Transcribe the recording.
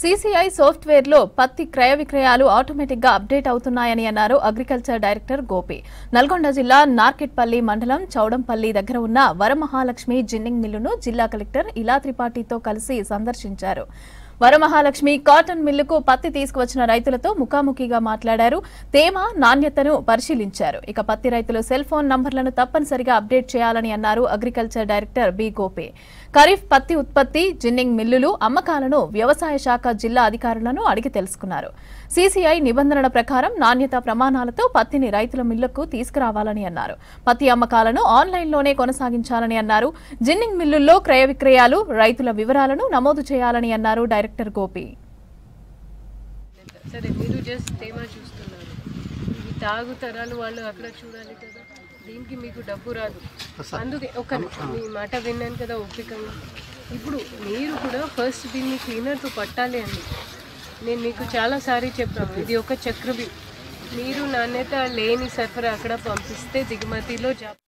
CCI సాఫ్ట్వేర్లో పత్తి క్రయ విక్రయాలు ఆటోమేటిక్గా అప్డేట్ అవుతున్నాయని అన్నారు అగ్రికల్చర్ డైరెక్టర్ గోపి. నల్గొండ జిల్లా నార్కెట్పల్లి మండలం చౌడంపల్లి దగ్గర ఉన్న వరమహాలక్ష్మి జిన్నింగ్ మిల్లును జిల్లా కలెక్టర్ ఇలా త్రిపాఠితో కలిసి సందర్శించారు. వరమహాలక్ష్మి కాటన్ మిల్లుకు పత్తి తీసుకువచ్చిన రైతులతో ముఖాముఖిగా మాట్లాడారు. తేమ, నాణ్యతను పరిశీలించారు. ఇక పత్తి రైతులు సెల్ ఫోన్ నంబర్లను తప్పనిసరిగా అప్డేట్ చేయాలని అన్నారు agriculture director B Gopi. Kharif పత్తి ఉత్పత్తి, జిన్నింగ్ మిల్లులు అమ్మకాలను వ్యవసాయ శాఖ జిల్లా అధికారులను అడిగి తెలుసుకున్నారు. సీసీఐ నిబంధనల ప్రకారం నాణ్యత ప్రమాణాలతో పత్తిని రైతుల మిల్లుకు తీసుకురావాలని అన్నారు. పత్తి అమ్మకాలను ఆన్లైన్లోనే కొనసాగించాలని అన్నారు. జిన్నింగ్ మిల్లుల్లో క్రయ విక్రయాలు, రైతుల వివరాలను నమోదు చేయాలని అన్నారు డైరెక్టర్ గోపి. సరే, మీరు జస్ట్ తేమ చూస్తున్నారు, ఈ తాగు తరాలు వాళ్ళు అక్కడ చూడాలి కదా, దీనికి మీకు డబ్బు రాదు. అందుకే మీ మాట విన్నాను కదా ఓపికంగా. ఇప్పుడు మీరు కూడా ఫస్ట్ దీన్ని క్లీనర్తో పట్టాలి అండి. నేను మీకు చాలాసారి చెప్పాను, ఇది ఒక చక్రవి. మీరు నాణ్యత లేని సరఫరా అక్కడ పంపిస్తే దిగుమతిలో